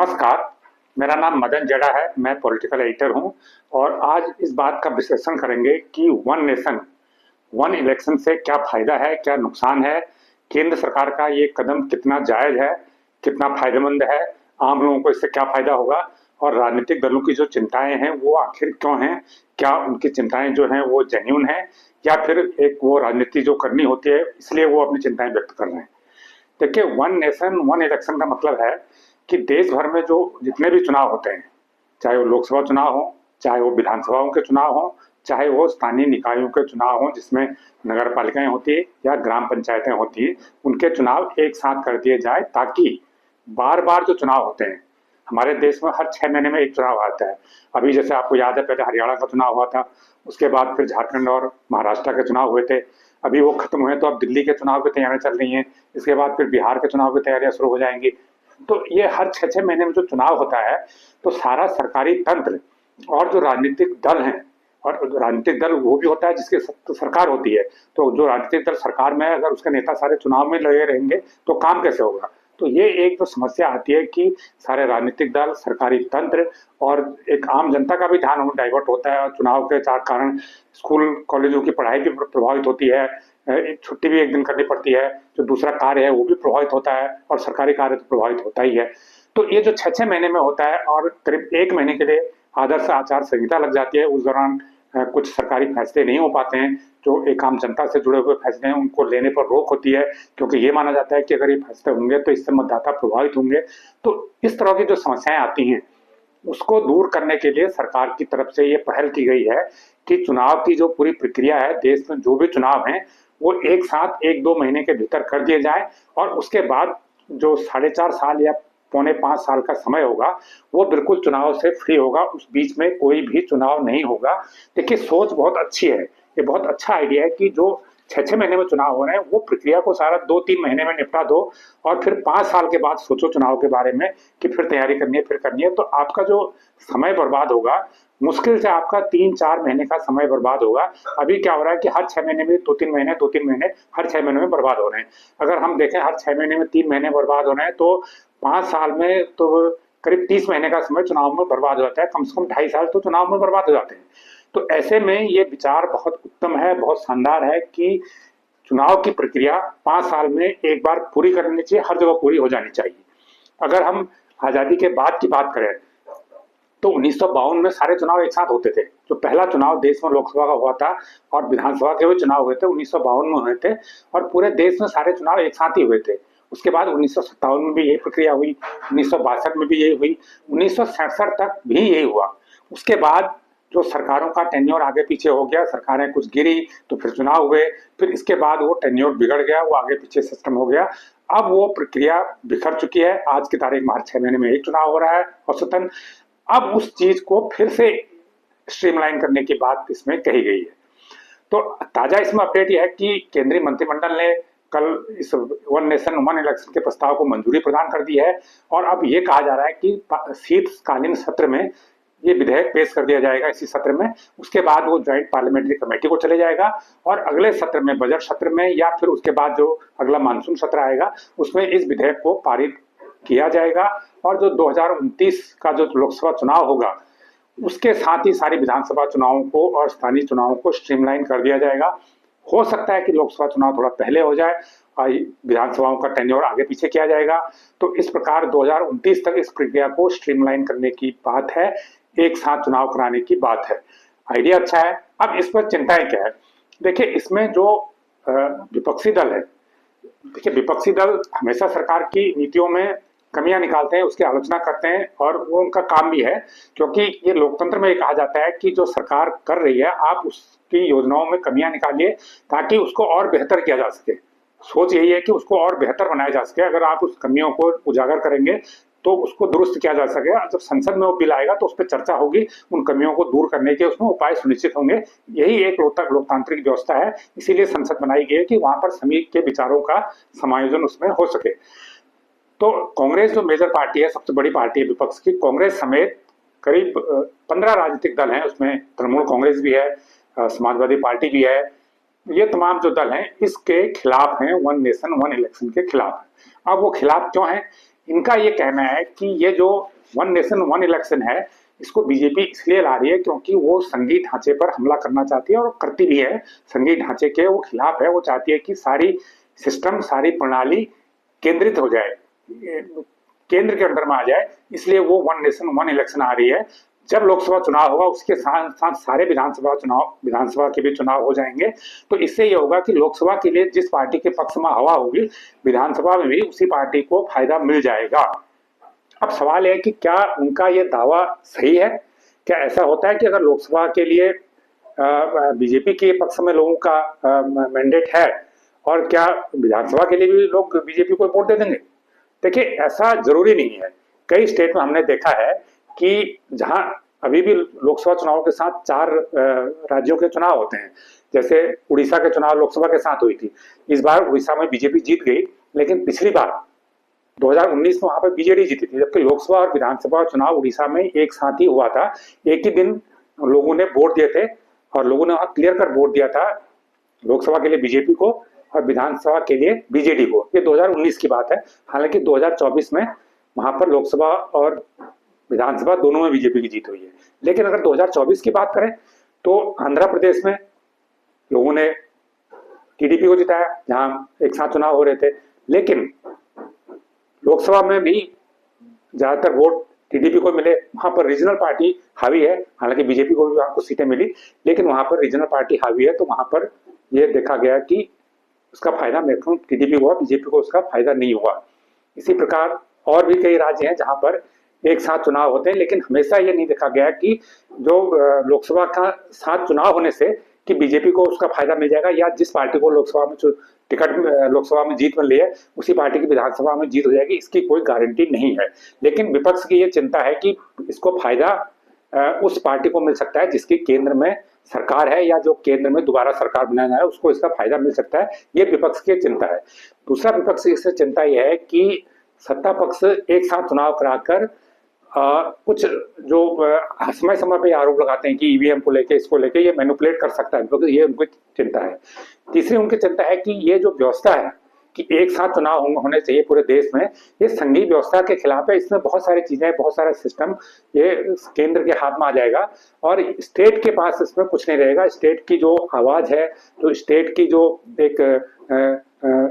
नमस्कार, मेरा नाम मदन जेड़ा है। मैं पॉलिटिकल एडिटर हूं और आज इस बात का विश्लेषण करेंगे कि वन नेशन वन इलेक्शन से क्या फायदा है, क्या नुकसान है, केंद्र सरकार का ये कदम कितना जायज है, कितना फायदेमंद है, आम लोगों को इससे क्या फायदा होगा और राजनीतिक दलों की जो चिंताएं हैं वो आखिर क्यों हैं, क्या उनकी चिंताएं जो हैं वो जेन्युइन है या फिर एक वो राजनीति जो करनी होती है इसलिए वो अपनी चिंताएं व्यक्त कर रहे हैं। देखिए, वन नेशन वन इलेक्शन का मतलब है कि देश भर में जो जितने भी चुनाव होते हैं, चाहे वो लोकसभा चुनाव हो, चाहे वो विधानसभाओं के चुनाव हो, चाहे वो स्थानीय निकायों के चुनाव हो जिसमें नगर पालिकाएं होती है या ग्राम पंचायतें होती है, उनके चुनाव एक साथ कर दिए जाए ताकि बार बार जो चुनाव होते हैं हमारे देश में हर 6 महीने में एक चुनाव आता है। अभी जैसे आपको याद है, पहले हरियाणा का चुनाव हुआ था, उसके बाद फिर झारखंड और महाराष्ट्र के चुनाव हुए थे, अभी वो खत्म हुए तो अब दिल्ली के चुनाव की तैयारियां चल रही हैं, इसके बाद फिर बिहार के चुनाव की तैयारियां शुरू हो जाएंगी। तो ये हर 6 6 महीने में जो चुनाव होता है तो सारा सरकारी तंत्र और जो राजनीतिक दल हैं, और राजनीतिक दल वो भी होता है जिसकी सरकार होती है, तो जो राजनीतिक दल सरकार में है अगर उसके नेता सारे चुनाव में लगे रहेंगे तो काम कैसे होगा। तो ये एक जो समस्या आती है कि सारे राजनीतिक दल, सरकारी तंत्र और एक आम जनता का भी ध्यान डाइवर्ट होता है और चुनाव के कारण स्कूल कॉलेजों की पढ़ाई भी प्रभावित होती है, छुट्टी भी एक दिन करनी पड़ती है, जो दूसरा कार्य है वो भी प्रभावित होता है और सरकारी कार्य तो प्रभावित होता ही है। तो ये जो 6 6 महीने में होता है और करीब 1 महीने के लिए आदर्श आचार संहिता लग जाती है, उस दौरान कुछ सरकारी फैसले नहीं हो पाते हैं, जो एक आम जनता से जुड़े हुए फैसले हैं उनको लेने पर रोक होती है, क्योंकि ये माना जाता है कि अगर ये फैसले होंगे तो इससे मतदाता प्रभावित होंगे। तो इस तरह की जो समस्याएं आती हैं उसको दूर करने के लिए सरकार की तरफ से ये पहल की गई है कि चुनाव की जो पूरी प्रक्रिया है, देश में जो भी चुनाव हैं वो एक साथ 1 2 महीने के भीतर कर दिए जाए और उसके बाद जो 4.5 साल या 4.25 साल का समय होगा वो बिल्कुल चुनाव से फ्री होगा, उस बीच में कोई भी चुनाव नहीं होगा। देखिए, सोच बहुत अच्छी है, ये बहुत अच्छा आइडिया है कि जो 6 6 महीने में चुनाव हो रहे हैं वो प्रक्रिया को सारा 2 3 महीने में निपटा दो और फिर 5 साल के बाद सोचो चुनाव के बारे में कि फिर तैयारी करनी है, फिर करनी है। तो आपका जो समय बर्बाद होगा, मुश्किल से आपका 3 4 महीने का समय बर्बाद होगा। अभी क्या हो रहा है कि हर 6 महीने में 2 3 महीने 2 3 महीने हर 6 महीने में बर्बाद हो रहे हैं। अगर हम देखें हर 6 महीने में 3 महीने बर्बाद हो रहे हैं तो 5 साल में तो करीब 30 महीने का समय चुनाव में बर्बाद हो जाता है, कम से कम 2.5 साल तो चुनाव में बर्बाद हो जाते हैं। तो ऐसे में ये विचार बहुत उत्तम है, बहुत शानदार है कि चुनाव की प्रक्रिया 5 साल में एक बार पूरी करनी चाहिए, हर जगह पूरी हो जानी चाहिए। अगर हम आजादी के बाद की बात करें तो 1952 में सारे चुनाव एक साथ होते थे। जो पहला चुनाव देश में लोकसभा का हुआ था और विधानसभा के भी चुनाव हुए थे 1952 में हुए थे और पूरे देश में सारे चुनाव एक साथ ही हुए थे। उसके बाद 1957 में भी यही प्रक्रिया हुई, 1962 में भी यही हुई, 1967 तक भी यही हुआ। उसके बाद जो सरकारों का टेन्योर आगे पीछे हो गया, सरकारें कुछ गिरी तो फिर चुनाव हुए, फिर इसके बाद वो टेन्योर बिगड़ गया, वो आगे पीछे सिस्टम हो गया। अब वो प्रक्रिया बिखर चुकी है, आज की तारीख में हर 6 महीने में एक चुनाव हो रहा है औसतन। अब उस चीज को फिर से स्ट्रीमलाइन करने की बात इसमें कही गई है। तो ताजा इसमें अपडेट यह है कि केंद्रीय मंत्रिमंडल ने कल इस वन नेशन वन इलेक्शन के प्रस्ताव को मंजूरी प्रदान कर दी है और अब ये कहा जा रहा है कि शीतकालीन सत्र में ये विधेयक पेश कर दिया जाएगा इसी सत्र में। उसके बाद वो ज्वाइंट पार्लियामेंट्री कमेटी को चले जाएगा और अगले सत्र में, बजट सत्र में या फिर उसके बाद जो अगला मानसून सत्र आएगा उसमें इस विधेयक को पारित किया जाएगा और जो 2029 का जो लोकसभा चुनाव होगा उसके साथ ही सारी विधानसभा चुनावों को और स्थानीय चुनावों को स्ट्रीमलाइन कर दिया जाएगा। हो सकता है कि लोकसभा चुनाव थोड़ा पहले हो जाए और विधानसभाओं का टेन्योर आगे पीछे किया जाएगा। तो इस प्रकार 2029 तक इस प्रक्रिया को स्ट्रीमलाइन करने की बात है, एक साथ चुनाव कराने की बात है। आइडिया अच्छा है। अब इस पर चिंताएं क्या है? देखिए, इसमें जो विपक्षी दल है, देखिए विपक्षी दल हमेशा सरकार की नीतियों में कमियां निकालते हैं, उसकी आलोचना करते हैं और वो उनका काम भी है, क्योंकि ये लोकतंत्र में कहा जाता है कि जो सरकार कर रही है आप उसकी योजनाओं में कमियां निकालिए ताकि उसको और बेहतर किया जा सके। सोच यही है कि उसको और बेहतर बनाया जा सके। अगर आप उस कमियों को उजागर करेंगे तो उसको दुरुस्त किया जा सकेगा। जब संसद में वो बिल आएगा तो उस पर चर्चा होगी, उन कमियों को दूर करने के उसमें उपाय सुनिश्चित होंगे। यही एक लोकतांत्रिक व्यवस्था है, इसीलिए संसद बनाई गई है कि वहां पर सभी के विचारों का समायोजन उसमें हो सके। तो कांग्रेस जो मेजर पार्टी है, सबसे बड़ी पार्टी है विपक्ष की, कांग्रेस समेत करीब 15 राजनीतिक दल हैं, उसमें तृणमूल कांग्रेस भी है, समाजवादी पार्टी भी है, ये तमाम जो दल हैं इसके खिलाफ हैं, वन नेशन वन इलेक्शन के खिलाफ है। अब वो खिलाफ क्यों है? इनका ये कहना है कि ये जो वन नेशन वन इलेक्शन है, इसको बीजेपी इसलिए ला रही है क्योंकि वो संघीय ढांचे पर हमला करना चाहती है और करती भी है। संघीय ढांचे के वो खिलाफ है, वो चाहती है कि सारी सिस्टम, सारी प्रणाली केंद्रित हो जाए, केंद्र के अंडर में आ जाए, इसलिए वो वन नेशन वन इलेक्शन आ रही है। जब लोकसभा चुनाव होगा उसके साथ साथ सारे विधानसभा के भी चुनाव हो जाएंगे। तो इससे ये होगा कि लोकसभा के लिए जिस पार्टी के पक्ष में हवा होगी, विधानसभा में भी उसी पार्टी को फायदा मिल जाएगा। अब सवाल है कि क्या उनका ये दावा सही है? क्या ऐसा होता है कि अगर लोकसभा के लिए बीजेपी के पक्ष में लोगों का मैंडेट है, और क्या विधानसभा के लिए भी लोग बीजेपी को वोट दे देंगे? देखिए, ऐसा जरूरी नहीं है। कई स्टेट में हमने देखा है कि जहां अभी भी लोकसभा चुनाव के साथ 4 राज्यों के चुनाव होते हैं, जैसे उड़ीसा के चुनाव लोकसभा के साथ हुई थी। इस बार उड़ीसा में बीजेपी जीत गई, लेकिन पिछली बार 2019 में वहां पर बीजेडी जीती थी, जबकि लोकसभा और विधानसभा चुनाव उड़ीसा में एक साथ ही हुआ था। एक ही दिन लोगों ने वोट दिए थे और लोगों ने वहां क्लियर कर वोट दिया था, लोकसभा के लिए बीजेपी को और विधानसभा के लिए बीजेडी को। ये 2019 की बात है। हालांकि 2024 में वहां पर लोकसभा और विधानसभा दोनों में बीजेपी की जीत हुई है। लेकिन अगर 2024 की बात करें तो आंध्र प्रदेश में लोगों ने टीडीपी को जिताया, जहां एक साथ चुनाव हो रहे थे। लेकिन लोकसभा में भी ज्यादातर वोट टीडीपी को मिले। वहां पर रीजनल पार्टी हावी है, हालांकि बीजेपी को भी वहां कुछ सीटें मिली, लेकिन वहां पर रीजनल पार्टी हावी है। तो वहां पर यह देखा गया कि उसका फायदा मैक्सिमम टीडीपी को हुआ, बीजेपी को उसका फायदा नहीं हुआ। इसी प्रकार और भी कई राज्य हैं जहां पर एक साथ चुनाव होते हैं, लेकिन हमेशा ये नहीं देखा गया कि जो लोकसभा का साथ चुनाव होने से कि बीजेपी को उसका फायदा मिल जाएगा, या जिस पार्टी को लोकसभा में टिकट लोकसभा में जीत मिल रही है उसी पार्टी की विधानसभा में जीत हो जाएगी, इसकी कोई गारंटी नहीं है। लेकिन विपक्ष की ये चिंता है कि इसको फायदा उस पार्टी को मिल सकता है जिसकी केंद्र में सरकार है, या जो केंद्र में दोबारा सरकार बनाया जा रहा है उसको इसका फायदा मिल सकता है। ये विपक्ष की चिंता है। दूसरा विपक्ष की इससे चिंता यह है कि सत्ता पक्ष एक साथ चुनाव कराकर कुछ जो समय समय पे आरोप लगाते हैं कि ईवीएम को लेके, इसको लेके ये मैनिपुलेट कर सकता है, क्योंकि ये उनकी चिंता है। तीसरी उनकी चिंता है कि ये जो व्यवस्था है कि एक साथ चुनाव होने चाहिए पूरे देश में, ये संघीय व्यवस्था के खिलाफ है। इसमें बहुत सारी चीजें, बहुत सारा सिस्टम ये केंद्र के हाथ में आ जाएगा और स्टेट के पास इसमें कुछ नहीं रहेगा। स्टेट की जो आवाज है, जो स्टेट की जो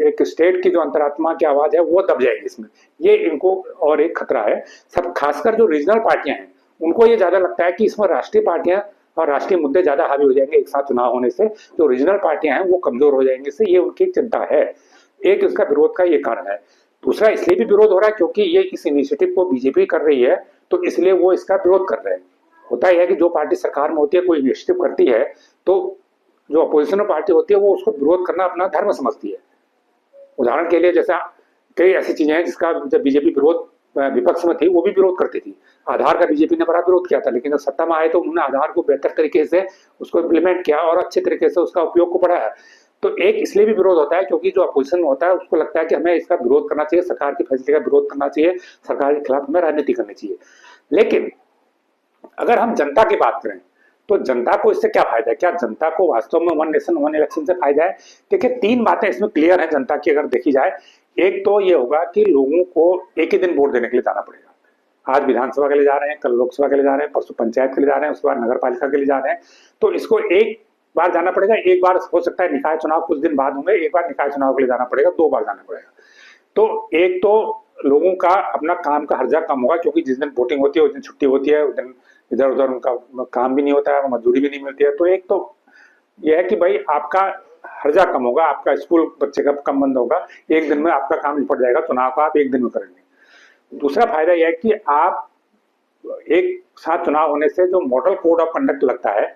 एक स्टेट की जो अंतरात्मा की आवाज है वो दब जाएगी इसमें। ये इनको और एक खतरा है। सब खासकर जो रीजनल पार्टियां हैं उनको ये ज्यादा लगता है कि इसमें राष्ट्रीय पार्टियां और राष्ट्रीय मुद्दे ज्यादा हावी हो जाएंगे एक साथ चुनाव होने से, जो रीजनल पार्टियां हैं वो कमजोर हो जाएंगे। इससे ये उनकी चिंता है। एक इसका विरोध का ये कारण है। दूसरा इसलिए भी विरोध हो रहा है क्योंकि ये इस इनिशिएटिव को बीजेपी कर रही है, तो इसलिए वो इसका विरोध कर रहे हैं। होता यह है कि जो पार्टी सरकार में होती है, कोई इनिशिएटिव करती है, तो जो अपोजिशन पार्टी होती है वो उसको विरोध करना अपना धर्म समझती है। उदाहरण के लिए जैसा कई ऐसी चीजें हैं जिसका जब बीजेपी विरोध विपक्ष में थी वो भी विरोध करती थी। आधार का बीजेपी ने बड़ा विरोध किया था, लेकिन जब सत्ता में आए तो उन्होंने आधार को बेहतर तरीके से उसको इम्प्लीमेंट किया और अच्छे तरीके से उसका उपयोग को बढ़ाया। तो एक इसलिए भी विरोध होता है क्योंकि जो अपोजिशन में होता है उसको लगता है कि हमें इसका विरोध करना चाहिए, सरकार के फैसले का विरोध करना चाहिए, सरकार के खिलाफ हमें राजनीति करनी चाहिए। लेकिन अगर हम जनता की बात करें तो जनता को इससे क्या फायदा है? क्या जनता को वास्तव में वन नेशन वन इलेक्शन से फायदा है? देखिए, 3 बातें इसमें क्लियर है जनता की अगर देखी जाए। एक तो ये होगा कि लोगों को एक ही दिन वोट देने के लिए जाना पड़ेगा। आज विधानसभा के लिए जा रहे हैं, कल लोकसभा के लिए जा रहे हैं, परसों पंचायत के लिए जा रहे हैं, उसके बाद नगर पालिका के लिए जा रहे हैं। तो इसको एक बार जाना पड़ेगा। एक बार हो सकता है निकाय चुनाव कुछ दिन बाद होंगे, एक बार निकाय चुनाव के लिए जाना पड़ेगा, 2 बार जाना पड़ेगा। तो एक तो लोगों का अपना काम का हर्जा कम होगा, क्योंकि जिस दिन वोटिंग होती है उस दिन छुट्टी होती है, उस दिन इधर उधर उनका काम भी नहीं होता है, मजदूरी भी नहीं मिलती है। तो एक तो यह है कि भाई आपका हर्जा कम होगा, आपका स्कूल बच्चे का कम बंद होगा, एक दिन में आपका काम निपट जाएगा, चुनाव का आप एक दिन में करेंगे। दूसरा फायदा यह है कि आप एक साथ चुनाव होने से जो मॉडल कोड ऑफ कंडक्ट लगता है,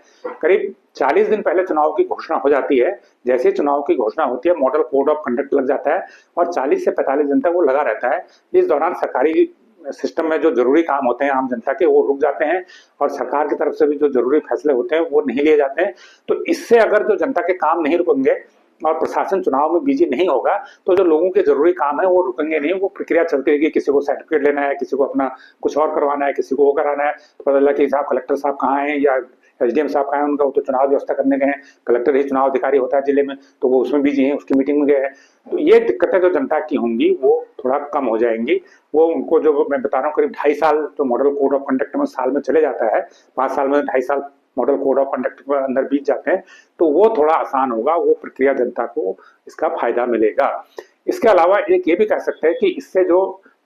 करीब 40 दिन पहले चुनाव की घोषणा हो जाती है। जैसे चुनाव की घोषणा होती है मॉडल कोड ऑफ कंडक्ट लग जाता है और 40 से 45 दिन तक वो लगा रहता है। इस दौरान सरकारी सिस्टम में जो जरूरी काम होते हैं आम जनता के, वो रुक जाते हैं और सरकार की तरफ से भी जो जरूरी फैसले होते हैं वो नहीं लिए जाते हैं। तो इससे अगर जो जनता के काम नहीं रुकेंगे और प्रशासन चुनाव में बिजी नहीं होगा, तो जो लोगों के जरूरी काम है वो रुकेंगे नहीं। वो प्रक्रिया चलती रहेगी, किसी को सर्टिफिकेट लेना है, किसी को अपना कुछ और करवाना है, किसी को वो कराना है, तो पता लगा कि साहब कलेक्टर साहब कहाँ हैं या एसडीएम साहब का है उनका, वो तो चुनाव व्यवस्था करने गए हैं, कलेक्टर ही चुनाव अधिकारी होता है जिले में, तो वो उसमें बिजी हैं, उसकी मीटिंग में गए हैं। तो ये दिक्कतें जो जनता की होंगी वो थोड़ा कम हो जाएंगी। वो उनको जो मैं बता रहा हूँ करीब 2.5 साल जो मॉडल कोड ऑफ कंडक्ट में साल में चले जाता है, 5 साल में 2.5 साल मॉडल कोड ऑफ कंडक्ट के अंदर बीत जाते हैं, तो वो थोड़ा आसान होगा, वो प्रक्रिया जनता को इसका फायदा मिलेगा। इसके अलावा एक ये भी कह सकते हैं कि इससे जो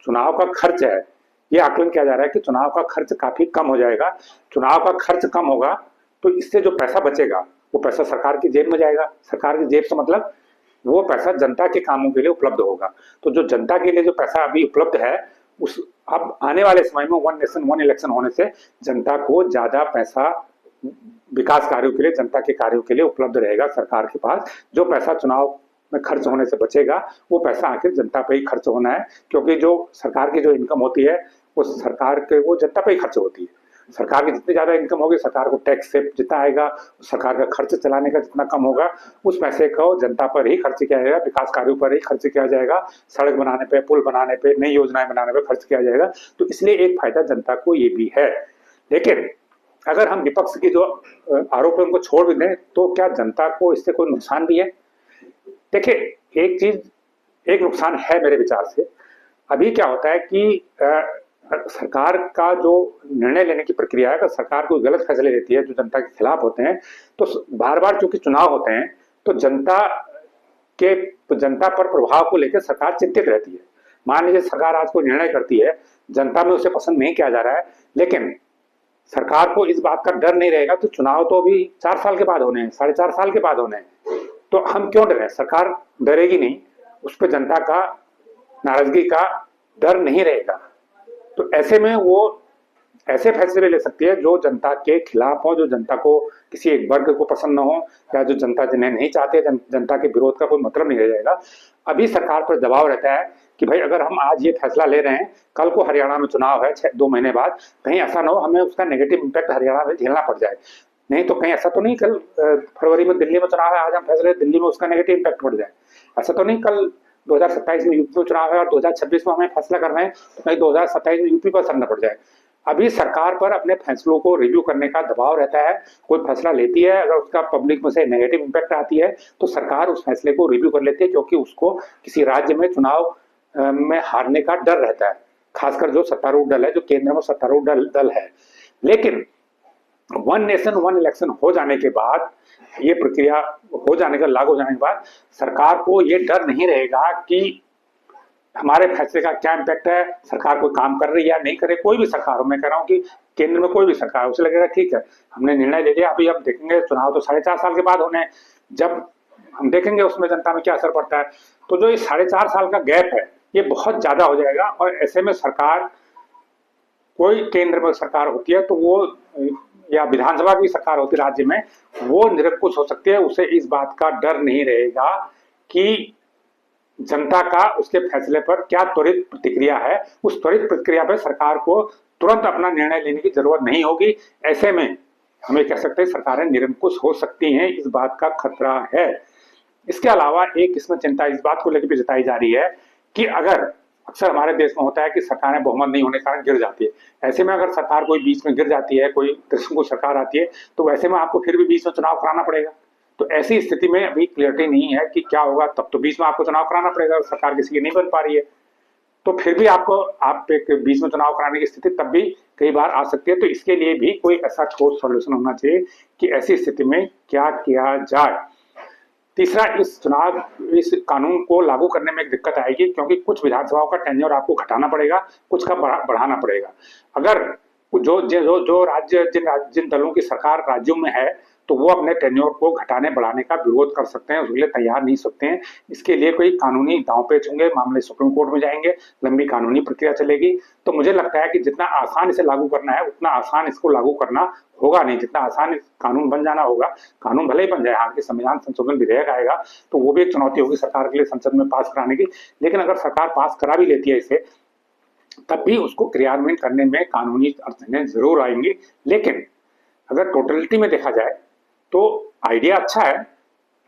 चुनाव का खर्च है, ये आकलन किया जा रहा है कि चुनाव का खर्च काफी कम हो जाएगा। चुनाव का खर्च कम होगा तो इससे जो पैसा बचेगा वो पैसा सरकार की जेब में जाएगा। सरकार की जेब से मतलब वो पैसा जनता के कामों के लिए उपलब्ध होगा। तो जो जनता के लिए जो पैसा अभी उपलब्ध है, उस अब आने वाले समय में वन नेशन वन इलेक्शन होने से जनता को ज्यादा पैसा विकास कार्यों के लिए, जनता के कार्यों के लिए उपलब्ध रहेगा सरकार के पास। जो पैसा चुनाव में खर्च होने से बचेगा वो पैसा आखिर जनता पे ही खर्च होना है, क्योंकि जो सरकार की जो इनकम होती है वो सरकार के वो जनता पे ही खर्च होती है। सरकार की जितनी ज्यादा इनकम होगी, सरकार को टैक्स से जितना आएगा, सरकार का खर्च चलाने का जितना कम होगा, उस पैसे को जनता पर ही खर्च किया जाएगा, विकास कार्यों पर ही खर्च किया जाएगा, सड़क बनाने पे, पुल बनाने पे, नई योजनाएं बनाने पे खर्च किया जाएगा। तो इसलिए एक फायदा जनता को ये भी है। लेकिन अगर हम विपक्ष की जो आरोप है उनको छोड़ भी दें तो क्या जनता को इससे कोई नुकसान भी है? देखिए, एक चीज, एक नुकसान है मेरे विचार से। अभी क्या होता है कि सरकार का जो निर्णय लेने की प्रक्रिया है, अगर सरकार कोई गलत फैसले लेती है जो जनता के खिलाफ होते हैं, तो बार बार चूंकि चुनाव होते हैं तो जनता पर प्रभाव को लेकर सरकार चिंतित रहती है। मान लीजिए सरकार आज कोई निर्णय करती है, जनता में उसे पसंद नहीं किया जा रहा है, लेकिन सरकार को इस बात का डर नहीं रहेगा तो चुनाव तो अभी 4 साल के बाद होने हैं, 4.5 साल के बाद होने हैं, तो हम क्यों डरें? सरकार डरेगी नहीं, उस पर जनता का नाराजगी का डर नहीं रहेगा। तो ऐसे में वो ऐसे फैसले ले सकती है जो जनता के खिलाफ हो, जो जनता को किसी एक वर्ग को पसंद न हो, या जो जनता जिन्हें नहीं चाहते, जनता के विरोध का कोई मतलब नहीं रह जाएगा। अभी सरकार पर दबाव रहता है कि भाई अगर हम आज ये फैसला ले रहे हैं, कल को हरियाणा में चुनाव है 2 महीने बाद, कहीं ऐसा ना हो हमें उसका नेगेटिव इम्पैक्ट हरियाणा में झेलना पड़ जाए। नहीं तो कहीं ऐसा तो नहीं कल फरवरी में दिल्ली में चुनाव है, आज हम फैसले दिल्ली में उसका नेगेटिव इम्पैक्ट पड़ जाए। ऐसा तो नहीं कल 2027 में यूपी में चुनाव है और 2026 में हमें फैसला करना है तो कहीं 2027 में यूपी पर असर न पड़ जाए। अभी सरकार पर अपने फैसलों को रिव्यू करने का दबाव रहता है। कोई फैसला लेती है, अगर उसका पब्लिक में से नेगेटिव इम्पैक्ट आती है तो सरकार उस फैसले को रिव्यू कर लेती है, क्योंकि उसको किसी राज्य में चुनाव में हारने का डर रहता है, खासकर जो सत्तारूढ़ दल है, जो केंद्र में सत्तारूढ़ दल है। लेकिन वन नेशन वन इलेक्शन हो जाने के बाद, ये प्रक्रिया हो जाने का लागू हो जाने के बाद, सरकार को ये डर नहीं रहेगा कि हमारे फैसले का क्या इम्पैक्ट है, सरकार कोई काम कर रही है या नहीं करे। कोई भी सरकार हो, मैं कह रहा हूँ कि केंद्र में कोई भी सरकार हो, उसे लगेगा ठीक है हमने निर्णय ले लिया, अभी अब देखेंगे चुनाव तो 4.5 साल के बाद होने हैं, जब हम देखेंगे उसमें जनता में क्या असर पड़ता है। तो जो ये 4.5 साल का गैप है ये बहुत ज्यादा हो जाएगा, और ऐसे में सरकार, कोई केंद्र में सरकार होती है तो वो, या विधानसभा की सरकार होती है राज्य में, वो निरंकुश हो सकती है। उसे इस बात का डर नहीं रहेगा कि जनता का उसके फैसले पर क्या त्वरित प्रतिक्रिया है। उस त्वरित प्रतिक्रिया पर सरकार को तुरंत अपना निर्णय लेने की जरूरत नहीं होगी। ऐसे में हम ये कह सकते हैं सरकारें निरंकुश हो सकती हैं, इस बात का खतरा है। इसके अलावा एक इसमें चिंता इस बात को लेकर भी जताई जा रही है कि अगर, अक्सर हमारे देश में होता है कि सरकारें बहुमत नहीं होने के कारण गिर जाती है, ऐसे में अगर सरकार कोई बीच में गिर जाती है, कोई त्रिशंकु सरकार आती है, तो वैसे में आपको फिर भी बीच में चुनाव कराना पड़ेगा। तो ऐसी स्थिति में अभी क्लियरिटी नहीं है कि क्या होगा, तब तो बीच में आपको चुनाव कराना पड़ेगा, सरकार किसी की नहीं बन पा रही है तो फिर भी आप एक बीच में चुनाव कराने की स्थिति तब भी कई बार आ सकती है। तो इसके लिए भी कोई ऐसा ठोस सॉल्यूशन होना चाहिए कि ऐसी स्थिति में क्या किया जाए। तीसरा, इस कानून को लागू करने में एक दिक्कत आएगी, क्योंकि कुछ विधानसभाओं का टेन्योर आपको घटाना पड़ेगा, कुछ का बढ़ाना पड़ेगा। अगर जो राज्य, जिन दलों की सरकार राज्यों में है, तो वो अपने टेन्योर को घटाने बढ़ाने का विरोध कर सकते हैं, उसके लिए तैयार नहीं सकते हैं। इसके लिए कोई कानूनी दांवपेच होंगे, मामले सुप्रीम कोर्ट में जाएंगे, लंबी कानूनी प्रक्रिया चलेगी। तो मुझे लगता है कि जितना आसान इसे लागू करना है उतना आसान इसको लागू करना होगा नहीं। जितना आसान कानून बन जाना होगा, कानून भले ही बन जाए, आगे संविधान संशोधन विधेयक आएगा तो वो भी एक चुनौती होगी सरकार के लिए संसद में पास कराने की। लेकिन अगर सरकार पास करा भी लेती है इसे, तब भी उसको क्रियान्वयन करने में कानूनी अड़चनें जरूर आएंगी। लेकिन अगर टोटलिटी में देखा जाए तो आइडिया अच्छा है,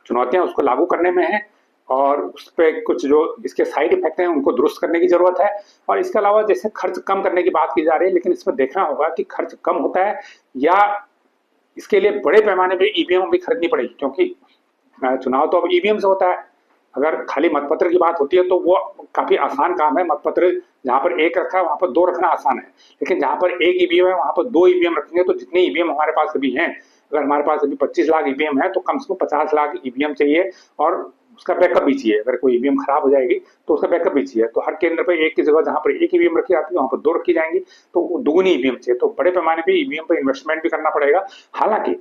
चुनौतियां उसको लागू करने में है, और उस पर कुछ जो इसके साइड इफेक्ट हैं उनको दुरुस्त करने की जरूरत है। और इसके अलावा जैसे खर्च कम करने की बात की जा रही है, लेकिन इसमें देखना होगा कि खर्च कम होता है या इसके लिए बड़े पैमाने पे ईवीएम भी खरीदनी पड़ेगी, क्योंकि चुनाव तो अब ईवीएम से होता है। अगर खाली मतपत्र की बात होती है तो वो काफी आसान काम है। मतपत्र जहां पर एक रखा है वहां पर दो रखना आसान है, लेकिन जहां पर एक ईवीएम है वहां पर दो ईवीएम रखेंगे तो जितने ईवीएम हमारे पास अभी हैं, अगर हमारे पास अभी 25 लाख ईवीएम है तो कम से कम 50 लाख ईवीएम चाहिए, और उसका बैकअप भी चाहिए। अगर कोई ईवीएम खराब हो जाएगी तो उसका बैकअप भी चाहिए। तो हर केंद्र पर एक की जगह जहां पर एक ईवीएम रखी जाती है वहां पर दो रखी जाएंगी, तो दुगुनी ईवीएम चाहिए। तो बड़े पैमाने पर ईवीएम पर इन्वेस्टमेंट भी करना पड़ेगा। हालांकि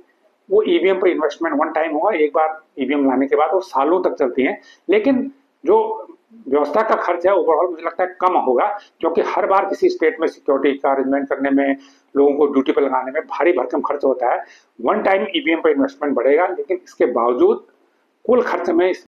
वो ईवीएम पर इन्वेस्टमेंट वन टाइम होगा, एक बार ईवीएम लाने के बाद वो सालों तक चलती हैं, लेकिन जो व्यवस्था का खर्च है ओवरऑल मुझे लगता है कम होगा, क्योंकि हर बार किसी स्टेट में सिक्योरिटी का अरेंजमेंट करने में, लोगों को ड्यूटी पर लगाने में भारी भरकम खर्च होता है। वन टाइम ईवीएम पर इन्वेस्टमेंट बढ़ेगा, लेकिन इसके बावजूद कुल खर्च में